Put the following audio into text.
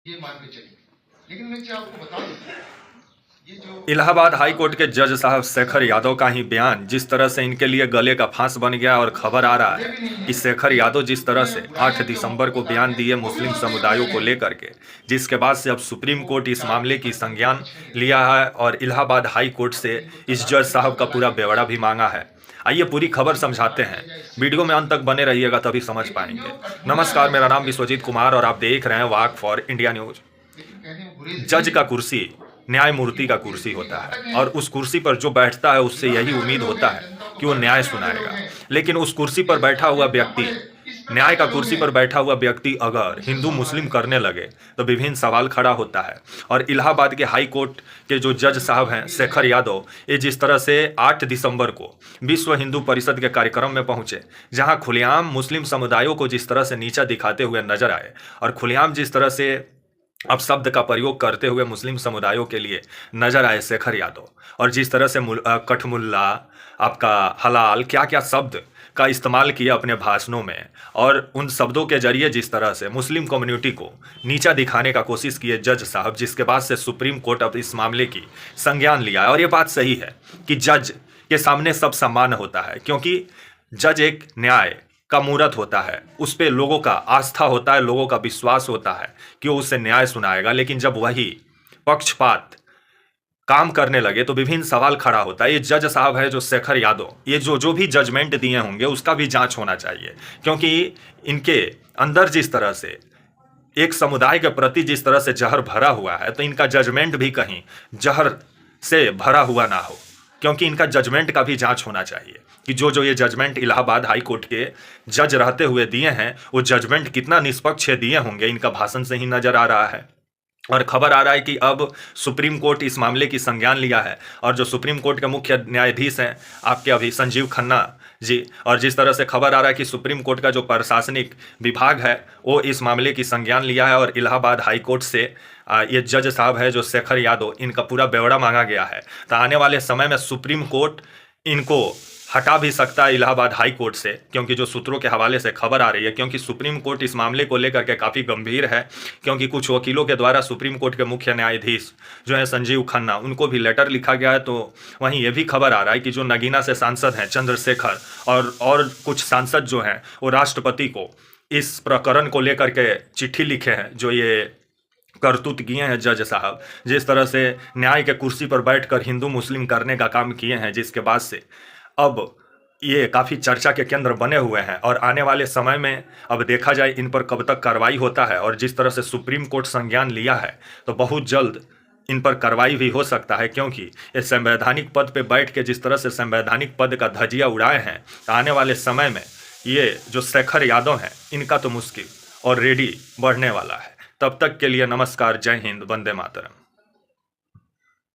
ये मान के चलिए। लेकिन मैं आपको बता दूं, ये जो इलाहाबाद हाई कोर्ट के जज साहब शेखर यादव का ही बयान जिस तरह से इनके लिए गले का फांस बन गया और खबर आ रहा ये है भी नहीं कि है शेखर यादव जिस तरह से इसमें 8 बुराइयां जो दिसंबर हमको को बताते बयान हैं दिए वो भी मुस्लिम वहां से समुदायों बताते को हैं। लेकर के, जिसके बाद से अब सुप्रीम तो कोर्ट इस चार मामले की पेपर थे, संज्ञान पीछे गिरे, लिया है और इलाहाबाद हाई कोर्ट तो से इनको इस तलाक जज के साहब बाद का पूरा तलाक के ब्यौरा भी बाद मांगा है। आइए पूरी खबर इनको समझाते मार हैं। दिया जाए, इससे वीडियो में अंत तक बने रहिएगा तभी समझ लेकिन पाएंगे। जो कठपुतला नमस्कार, है मेरा नाम शेखर विश्वजीत यादव, कुमार और आप देख रहे हैं वाक फॉर इंडिया न्यूज। लेकिन कहने में गुरेज नहीं जज है का कुर्सी न्यायमूर्ति कि का वो कुर्सी बेइज्जती होता है घातक और है। उस कुर्सी पर जो बैठता है उससे यही बिगाड़ने वाले उम्मीद लोग होता हैं, है जनता को कि वो न्याय भटकाने वाले लोग सुनाएगा। हैं, लेकिन उस कुर्सी पर देश बैठा हुआ चलाने में काम व्यक्ति, आए, इस न्याय प्रकार का के लोग कुर्सी हैं। पर बैठा हुआ व्यक्ति अगर उनसे हिंदू सावधान मुस्लिम रहना करने चाहिए। लगे तो विभिन्न सवाल खड़ा होता है। और इलाहाबाद के हाई कोर्ट के जो ये जज जो साहब हैं वकील शेखर हैं, यादव, ये जिस तरह से 8 दिसंबर को विश्व हिंदू परिषद के कार्यक्रम में पहुंचे, जहां खुलेआम मुस्लिम समुदायों को जिस तरह से नीचा दिखाते हुए नजर आए और खुलेआम जिस तरह से अपशब्द का प्रयोग करते हुए मुस्लिम समुदायों के लिए नजर आए शेखर यादव, और जिस तरह से कठमुल्ला, आपका हलाल, क्या क्या शब्द का इस्तेमाल किया अपने भाषणों में, और उन शब्दों के जरिए जिस तरह से मुस्लिम कम्युनिटी को नीचा दिखाने का कोशिश किए जज साहब, जिसके बाद से सुप्रीम कोर्ट अब इस मामले की संज्ञान लिया है। और ये बात सही है कि जज के सामने सब सम्मान होता है, क्योंकि जज एक न्याय का मूरत होता है, उस पे लोगों का आस्था होता है, लोगों का विश्वास होता है कि वो उससे न्याय सुनाएगा। लेकिन जब वही पक्षपात काम करने लगे तो विभिन्न सवाल खड़ा होता है। ये जज साहब है जो शेखर यादव, ये जो जो भी जजमेंट दिए होंगे उसका भी जांच होना चाहिए, क्योंकि इनके अंदर जिस तरह से एक समुदाय के प्रति जिस तरह से जहर भरा हुआ है, तो इनका जजमेंट भी कहीं जहर से भरा हुआ ना हो, क्योंकि इनका जजमेंट का भी जांच होना चाहिए कि जो जो ये जजमेंट इलाहाबाद हाई कोर्ट के जज रहते हुए दिए हैं वो जजमेंट कितना निष्पक्ष दिए होंगे, इनका भाषण से ही नजर आ रहा है। और खबर आ रहा है कि अब सुप्रीम कोर्ट इस मामले की संज्ञान लिया है, और जो सुप्रीम कोर्ट के मुख्य न्यायाधीश हैं आपके अभी संजीव खन्ना जी, और जिस तरह से खबर आ रहा है कि सुप्रीम कोर्ट का जो प्रशासनिक विभाग है वो इस मामले की संज्ञान लिया है, और इलाहाबाद हाई कोर्ट से ये जज साहब है जो शेखर यादव, इनका पूरा ब्यौरा मांगा गया है। तो आने वाले समय में सुप्रीम कोर्ट इनको हटा भी सकता है इलाहाबाद हाई कोर्ट से, क्योंकि जो सूत्रों के हवाले से खबर आ रही है, क्योंकि सुप्रीम कोर्ट इस मामले को लेकर के काफ़ी गंभीर है, क्योंकि कुछ वकीलों के द्वारा सुप्रीम कोर्ट के मुख्य न्यायाधीश जो है संजीव खन्ना, उनको भी लेटर लिखा गया है। तो वहीं ये भी खबर आ रहा है कि जो नगीना से सांसद हैं चंद्रशेखर और कुछ सांसद जो हैं वो राष्ट्रपति को इस प्रकरण को लेकर के चिट्ठी लिखे हैं, जो ये करतूत किए हैं जज साहब, जिस तरह से न्याय के कुर्सी पर बैठकर हिंदू मुस्लिम करने का काम किए हैं, जिसके बाद से अब ये काफ़ी चर्चा के केंद्र बने हुए हैं। और आने वाले समय में अब देखा जाए इन पर कब तक कार्रवाई होता है, और जिस तरह से सुप्रीम कोर्ट संज्ञान लिया है तो बहुत जल्द इन पर कार्रवाई भी हो सकता है, क्योंकि ये संवैधानिक पद पे बैठ के जिस तरह से संवैधानिक पद का धजिया उड़ाए हैं, तो आने वाले समय में ये जो शेखर यादव हैं इनका तो मुश्किल और रेडी बढ़ने वाला है। तब तक के लिए नमस्कार, जय हिंद, वंदे मातरम।